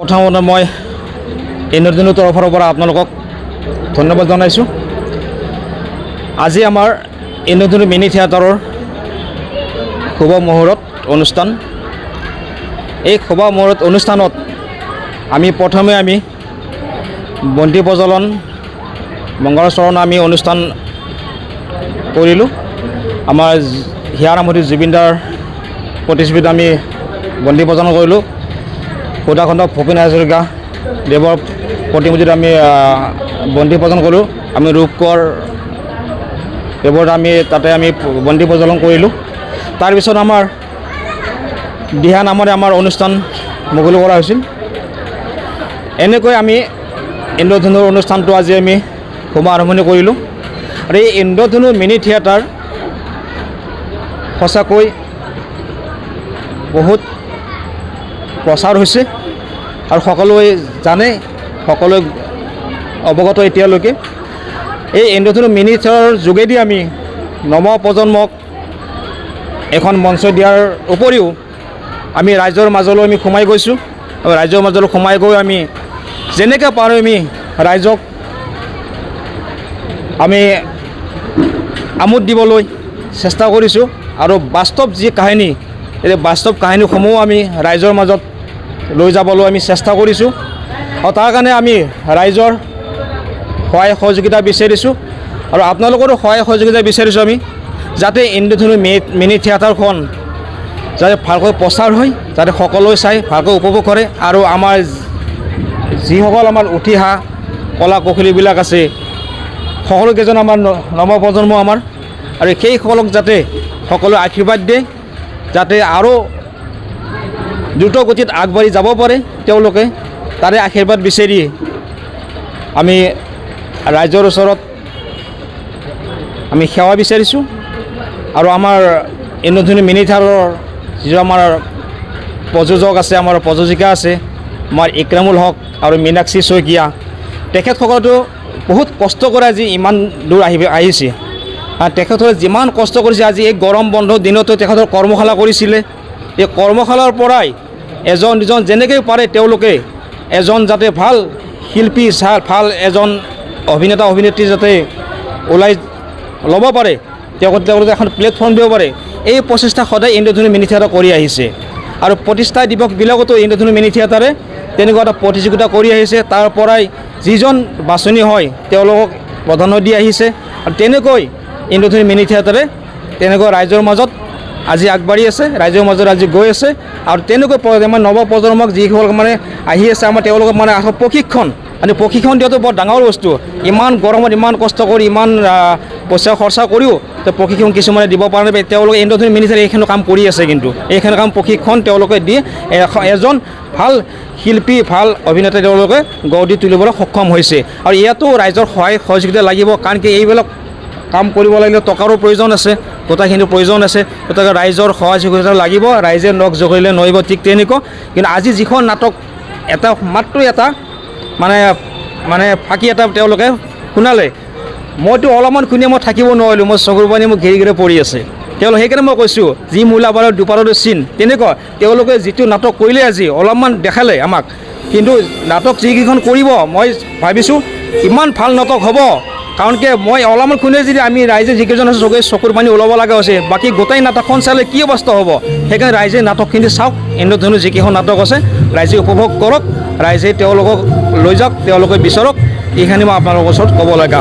প্ৰথমতে মই ইন্দ্ৰধনু তৰফৰ পৰা আপোনালোকক ধন্যবাদ জনাইছোঁ। আজি আমাৰ ইন্দ্ৰধনু মিনি থিয়েটাৰৰ শুভ মুহূৰ্ত অনুষ্ঠান। এই শুভ মুহূৰ্ত অনুষ্ঠানত প্ৰথমে আমি বন্তি প্ৰজ্বলন মংগলাচৰণ আমি অনুষ্ঠান কৰিলোঁ। আমাৰ হিয়াৰ আমঠি জুবিনদাৰ প্ৰতিস্মৃতিত আমি বন্তি প্ৰজ্বলন কৰিলোঁ। সুধাখণ্ড ভূপেন হাজৰিকা দেৱৰ প্ৰতিমূৰ্তিত আমি বন্তি প্ৰজ্বলন কৰিলোঁ। আমি ৰূপকোঁৱৰ দেৱৰ তাতে আমি বন্তি প্ৰজ্বলন কৰিলোঁ। তাৰপিছত আমাৰ দিহা নামৰে আমাৰ অনুষ্ঠান মুকলি কৰা হৈছিল। এনেকৈ আমি ইন্দ্ৰধনুৰ অনুষ্ঠানটো আজি আমি শুভ আৰম্ভণি কৰিলোঁ। আৰু এই ইন্দ্ৰধনু মিনি থিয়েটাৰ সঁচাকৈ বহুত প্ৰচাৰ হৈছে আৰু সকলোৱে জানে, সকলোৱে অৱগত এতিয়ালৈকে। এই ইন্দ্ৰধনু মিনি থিয়েটাৰৰ যোগেদি আমি নৱপ্ৰজন্মক এখন মঞ্চ দিয়াৰ উপৰিও আমি ৰাইজৰ মাজলৈ আমি সোমাই গৈছোঁ। আৰু ৰাইজৰ মাজলৈ সোমাই গৈ আমি যেনেকৈ পাৰোঁ আমি ৰাইজক আমি আমোদ দিবলৈ চেষ্টা কৰিছোঁ। আৰু বাস্তৱ যি কাহিনী, এই বাস্তৱ কাহিনীসমূহ আমি ৰাইজৰ মাজত লৈ যাবলৈ আমি চেষ্টা কৰিছোঁ। আৰু তাৰ কাৰণে আমি ৰাইজৰ সহায় সহযোগিতা বিচাৰিছোঁ আৰু আপোনালোকৰো সহায় সহযোগিতা বিচাৰিছোঁ আমি, যাতে ইন্দ্ৰধনু মিনি থিয়েটাৰখন যাতে ভালকৈ প্ৰচাৰ হয়, যাতে সকলোৱে চাই ভালকৈ উপভোগ কৰে। আৰু আমাৰ যিসকল আমাৰ উঠি অহা কলা কৌশলীবিলাক আছে, সকলোকেইজন আমাৰ নৱপ্ৰজন্ম আমাৰ, আৰু সেইসকলক যাতে সকলোৱে আশীৰ্বাদ দিয়ে, যাতে আৰু দ্ৰুত গতিত আগবাঢ়ি যাব পাৰে তেওঁলোকে, তাৰে আশীৰ্বাদ বিচাৰি আমি ৰাইজৰ ওচৰত আমি সেৱা বিচাৰিছোঁ। আৰু আমাৰ ইন্দ্ৰধনু মিনি থিয়েটাৰৰ যিটো আমাৰ প্ৰযোজক আছে, আমাৰ প্ৰযোজিকা আছে, আমাৰ ইক্ৰামুল হক আৰু মীনাক্ষী শইকীয়া, তেখেতসকলেতো বহুত কষ্ট কৰি আজি ইমান দূৰ আহিছে। তেখেতসকলে যিমান কষ্ট কৰিছে, আজি এই গৰম বন্ধৰ দিনতো তেখেতৰ কৰ্মশালা কৰিছিলে। এই কৰ্মশালাৰ পৰাই এজন দুজন যেনেকৈ পাৰে তেওঁলোকে এজন যাতে ভাল শিল্পী, ভাল এজন অভিনেতা অভিনেত্ৰী যাতে ওলাই ল'ব পাৰে, তেওঁলোকে এখন প্লেটফৰ্ম দিব পাৰে, এই প্ৰচেষ্টা সদায় ইন্দ্ৰধনু মিনি থিয়েটাৰ কৰি আহিছে। আৰু প্ৰতিষ্ঠা দিৱসবিলাকতো ইন্দ্ৰধনু মিনি থিয়েটাৰে তেনেকুৱা এটা প্ৰতিযোগিতা কৰি আহিছে। তাৰ পৰাই যিজন বাছনি হয় তেওঁলোকক প্ৰাধান্য দি আহিছে। আৰু তেনেকৈ ইন্দ্ৰধনু মিনি থিয়েটাৰে তেনেকৈ ৰাইজৰ মাজত আজি আগবাঢ়ি আছে, ৰাইজৰ মাজত আজি গৈ আছে। আৰু তেনেকৈ আমাৰ নৱপ্ৰজন্মক যিসকল আহি আছে আমাৰ তেওঁলোকক প্ৰশিক্ষণ দিয়াটো বৰ ডাঙৰ বস্তু। ইমান গৰমত ইমান কষ্ট কৰি ইমান পইচা খৰচা কৰিও প্ৰশিক্ষণ কিছুমানে দিব পৰা নাই। তেওঁলোকে ইন্দ্ৰধনু মিনি থিয়েটাৰে এইখিনি কাম কৰি আছে, কিন্তু এইখিনি কাম প্ৰশিক্ষণ তেওঁলোকে দি এজন ভাল শিল্পী, ভাল অভিনেতা তেওঁলোকে গঢ় দি তুলিবলৈ সক্ষম হৈছে। আৰু ইয়াতো ৰাইজৰ সহায় সহযোগিতা লাগিব, কাৰণ কি এইবিলাক কাম কৰিব লাগিলে টকাৰো প্ৰয়োজন আছে, গোটাইখিনিৰ প্ৰয়োজন আছে। গতিকে ৰাইজৰ সহযোগিতা লাগিব, ৰাইজে নখ জোকাৰিলে নহিব, ঠিক তেনেকুৱা। কিন্তু আজি যিখন নাটক মাত্ৰ এটা ফাঁকি এটা তেওঁলোকে শুনালে, মইতো অলপমান শুনি মই থাকিব নোৱাৰিলোঁ, মই চকুৰ পানী মোক ঘেৰি ঘেৰি পৰি আছে। সেইকাৰণে মই কৈছোঁ, যি মূলা বাৰৰ দুপাৰৰ চিন, তেনেকুৱা তেওঁলোকে যিটো নাটক কৰিলে আজি অলপমান দেখালে আমাক, কিন্তু নাটক যিকেইখন কৰিব মই ভাবিছোঁ ইমান ভাল নাটক হ'ব। কাৰণ কি মই অলপমান শুনে যদি আমি ৰাইজে যিকেইজন আছে চকুৰ পানী ওলাব লগা হৈছে, বাকী গোটেই নাটকখন চালে কি অৱস্থা হ'ব। সেইকাৰণে ৰাইজে নাটকখিনি চাওক, ইন্দ্ৰধনু যিকেইখন নাটক আছে ৰাইজে উপভোগ কৰক, ৰাইজে তেওঁলোকক লৈ যাওক, তেওঁলোকে বিচাৰক। এইখিনি মই আপোনালোকৰ ওচৰত ক'ব লগা।